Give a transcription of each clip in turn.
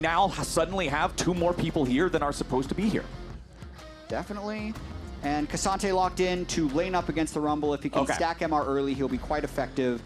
now suddenly have 2 more people here than are supposed to be here. Definitely. And Kasante locked in to lane up against the Rumble. If he can stack MR early, he'll be quite effective,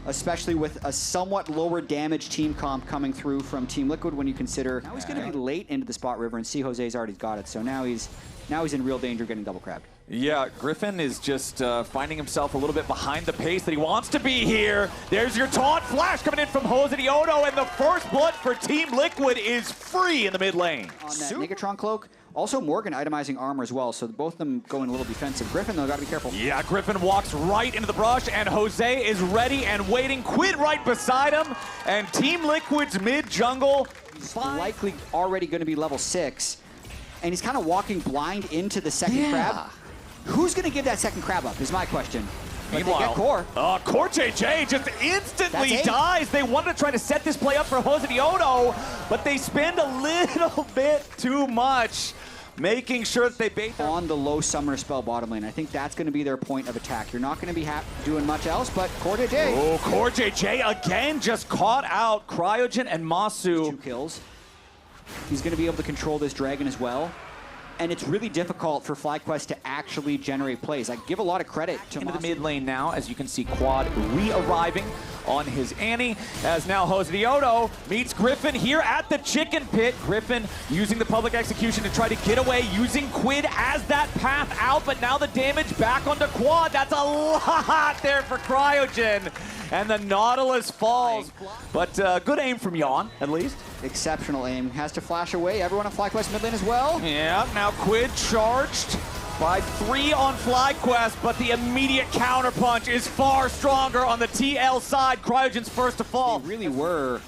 especially with a somewhat lower damage team comp coming through from Team Liquid when you consider now he's going to be late into the spot river, and C Jose's already got it. So now he's in real danger getting double crabbed. Yeah, Griffin is just finding himself a little bit behind the pace that he wants to be here. There's your taunt flash coming in from Ratones, and the first blood for Team Liquid is free in the mid lane. On that Negatron cloak. Also, Morgan itemizing armor as well, so both of them going a little defensive. Griffin, though, gotta be careful. Yeah, Griffin walks right into the brush, and Jose is ready and waiting. Quid right beside him, and Team Liquid's mid jungle. He's likely already going to be level 6, and he's kind of walking blind into the second crab. Who's going to give that second crab up is my question. But meanwhile, they get Core. Core JJ just instantly dies. They wanted to try to set this play up for Ratones, but they spend a little bit too much making sure that they bait them. On the low summoner spell bottom lane. I think that's going to be their point of attack. You're not going to be doing much else, but Core JJ. Oh, Core JJ again just caught out Cryogen and Masu. 2 kills. He's going to be able to control this dragon as well. And it's really difficult for FlyQuest to actually generate plays. I give a lot of credit to into the mid lane now, as you can see Quad re-arriving on his Annie, as now Ratones meets Griffin here at the chicken pit. Griffin using the public execution to try to get away, using Quid as that path out, but now the damage back onto Quad. That's a lot there for Cryogen. And the Nautilus falls, but good aim from Yon, at least. Exceptional aim. Has to flash away. Everyone on FlyQuest mid lane as well. Yeah, now Quid charged by 3 on FlyQuest, but the immediate counterpunch is far stronger on the TL side. Cryogen's first to fall. They really were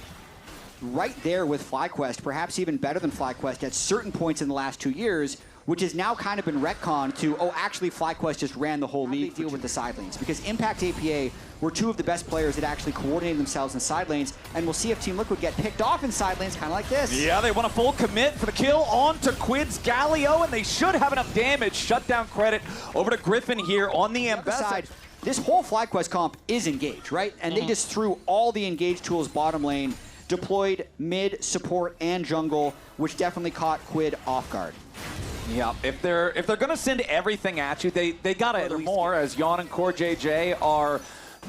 right there with FlyQuest, perhaps even better than FlyQuest at certain points in the last 2 years, which has now kind of been retconned to, oh, actually FlyQuest just ran the whole league. Deal with the side lanes, because Impact APA were 2 of the best players that actually coordinated themselves in side lanes, and we'll see if Team Liquid get picked off in side lanes, kind of like this. Yeah, they want a full commit for the kill onto Quid's Galio, and they should have enough damage. Shutdown credit over to Griffin here on the side. This whole FlyQuest comp is engaged, right? And they just threw all the engaged tools bottom lane, deployed mid, support, and jungle, which definitely caught Quid off guard. Yeah, if they're gonna send everything at you, they gotta at least more, as Yon and Core JJ are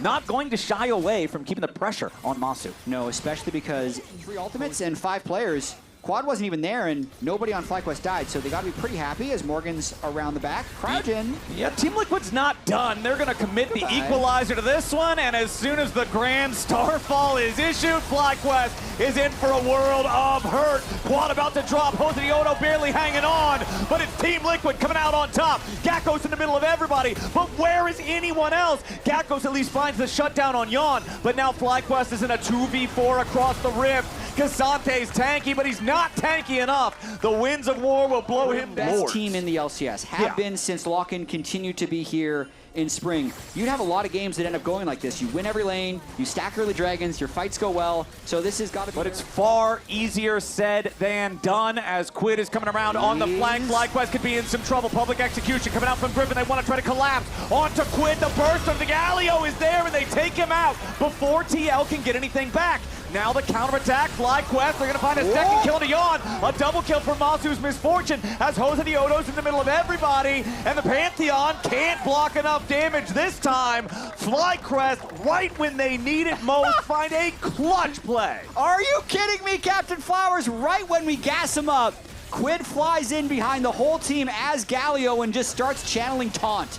not going to shy away from keeping the pressure on Masu. No, especially because 3 ultimates and 5 players. Quad wasn't even there, and nobody on FlyQuest died, so they got to be pretty happy as Morgan's around the back. Cryogen. Yeah, Team Liquid's not done. They're going to commit the equalizer to this one, and as soon as the Grand Starfall is issued, FlyQuest is in for a world of hurt. Quad about to drop. Ratones barely hanging on, but it's Team Liquid coming out on top. Gakko's in the middle of everybody, but where is anyone else? Gakkos at least finds the shutdown on Yon, but now FlyQuest is in a 2v4 across the rift. Kasante's tanky, but he's not tanky enough. The winds of war will blow him down. Best team in the LCS. Have been since Lock-in continued to be here in spring. You'd have a lot of games that end up going like this. You win every lane, you stack early dragons, your fights go well. So this has got to be... But it's far easier said than done, as Quid is coming around on the flank. FlyQuest could be in some trouble. Public execution coming out from Griffin. They want to try to collapse onto Quid. The burst of the Galio is there, and they take him out before TL can get anything back. Now the counterattack, FlyQuest, they're going to find a second kill to Yon. A double kill for Masu's misfortune, as Ratones in the middle of everybody, and the Pantheon can't block enough damage this time. FlyQuest, right when they need it most, find a clutch play. Are you kidding me, Captain Flowers? Right when we gas him up, Quid flies in behind the whole team as Galio and just starts channeling taunt.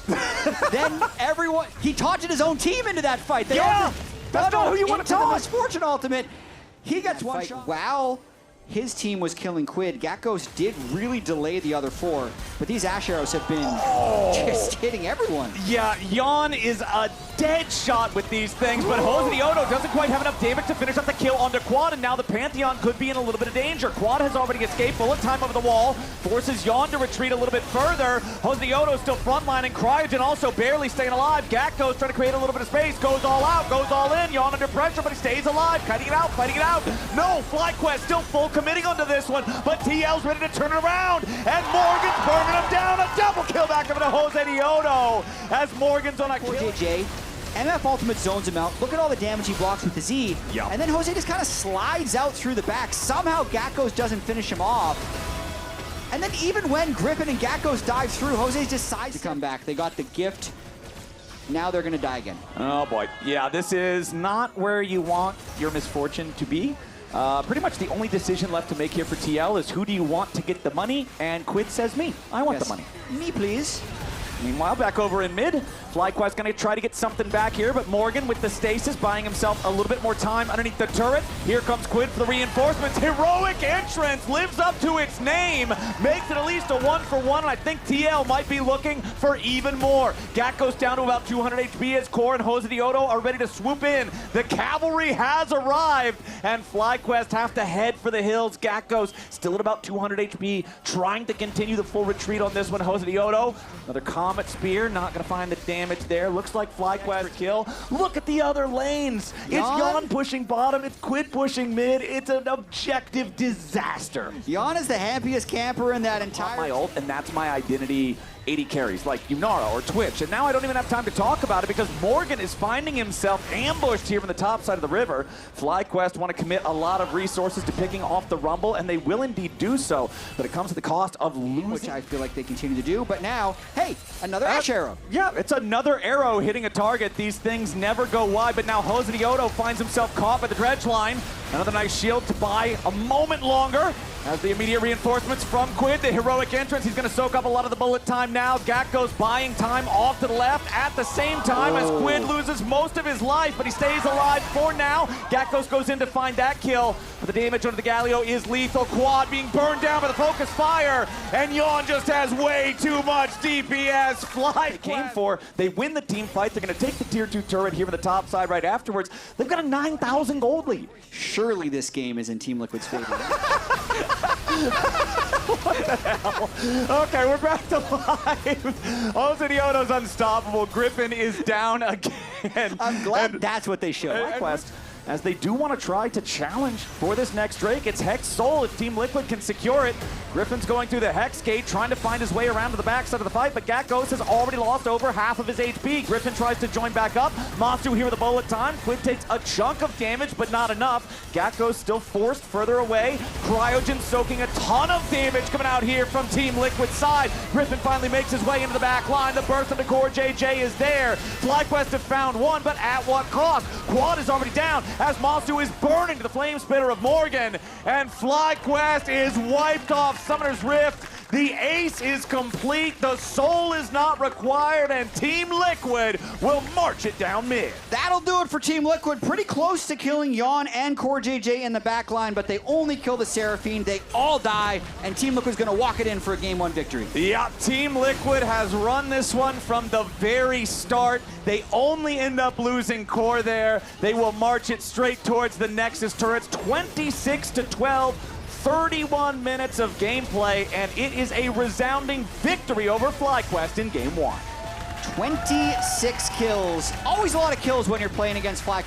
Then everyone, he taunted his own team into that fight. That's not who you want to taunt. Misfortune ultimate. He gets one shot. Wow. His team was killing Quid. Gakkos did really delay the other 4, but these Ash arrows have been just hitting everyone. Yeah, Yon is a dead shot with these things, but Ratones doesn't quite have enough damage to finish up the kill onto Quad, and now the Pantheon could be in a little bit of danger. Quad has already escaped, bullet time over the wall, forces Yon to retreat a little bit further. Ratones still frontlining, Cryogen also barely staying alive. Gakkos trying to create a little bit of space, goes all out, goes all in. Yon under pressure, but he stays alive, fighting it out, fighting it out. No, FlyQuest still full committing onto this one, but TL's ready to turn it around, and Morgan's burning him down. A double kill back over to Ratones as Morgan's on a kill. JJ MF ultimate zones him out. Look at all the damage he blocks with the Z. Yep. And then Jose just kind of slides out through the back. Somehow Gakkos doesn't finish him off. And then even when Griffin and Gakkos dive through, Jose decides to come back. They got the gift. Now they're going to die again. Oh, boy. Yeah, this is not where you want your misfortune to be. Pretty much the only decision left to make here for TL is who do you want to get the money? And Quid says me. I want the money. Me, please. Meanwhile, back over in mid, FlyQuest going to try to get something back here, but Morgan with the stasis buying himself a little bit more time underneath the turret. Here comes Quid for the reinforcements. Heroic entrance lives up to its name, makes it at least a 1-for-1, and I think TL might be looking for even more. Gat goes down to about 200 HP as Core and Jose Dioto are ready to swoop in. The cavalry has arrived, and FlyQuest have to head for the hills. Gat goes still at about 200 HP, trying to continue the full retreat on this one. Jose Dioto, another Comet Spear, not going to find the damage there. Looks like FlyQuest kill. Look at the other lanes. It's Yon pushing bottom. It's Quid pushing mid. It's an objective disaster. Yon is the happiest camper in that entire... My ult, and that's my identity. 80 carries like Yunara or Twitch, and now I don't even have time to talk about it because Morgan is finding himself ambushed here from the top side of the river. FlyQuest want to commit a lot of resources to picking off the Rumble, and they will indeed do so, but it comes at the cost of losing. Which I feel like they continue to do, but now, hey, another Ash Arrow. Yeah, it's another arrow hitting a target. These things never go wide, but now Jose Dioto finds himself caught by the dredge line. Another nice shield to buy a moment longer. As the immediate reinforcements from Quid, the heroic entrance, he's going to soak up a lot of the bullet time now. Gakkos buying time off to the left at the same time as Quid loses most of his life, but he stays alive for now. Gakkos goes in to find that kill, but the damage under the Galio is lethal. Quad being burned down by the focus fire, and Yon just has way too much DPS. Fly came for. They win the team fight. They're going to take the tier 2 turret here from the top side right afterwards. They've got a 9,000 gold lead. Surely this game is in Team Liquid's favor. What the hell? Okay, we're back to live. Jose Dioto's unstoppable. Griffin is down again. I'm glad that's what they showed. FlyQuest, as they do want to try to challenge for this next Drake. It's Hex Soul if Team Liquid can secure it. Griffin's going through the Hex Gate, trying to find his way around to the backside of the fight, but Gakkos has already lost over half of his HP. Griffin tries to join back up. Masu here with a bullet time. Quid takes a chunk of damage, but not enough. Gakkos still forced further away. Cryogen soaking a ton of damage coming out here from Team Liquid's side. Griffin finally makes his way into the back line. The burst into Core JJ is there. FlyQuest have found one, but at what cost? Quad is already down as Masu is burning to the flame spitter of Morgan, and FlyQuest is wiped off Summoner's Rift. The ace is complete, the soul is not required, and Team Liquid will march it down mid. That'll do it for Team Liquid. Pretty close to killing Yon and Core JJ in the back line, but they only kill the Seraphine. They all die, and Team Liquid's gonna walk it in for a Game 1 victory. Yeah, Team Liquid has run this one from the very start. They only end up losing Core there. They will march it straight towards the Nexus turrets, 26-12. 31 minutes of gameplay, and it is a resounding victory over FlyQuest in Game 1. 26 kills. Always a lot of kills when you're playing against FlyQuest.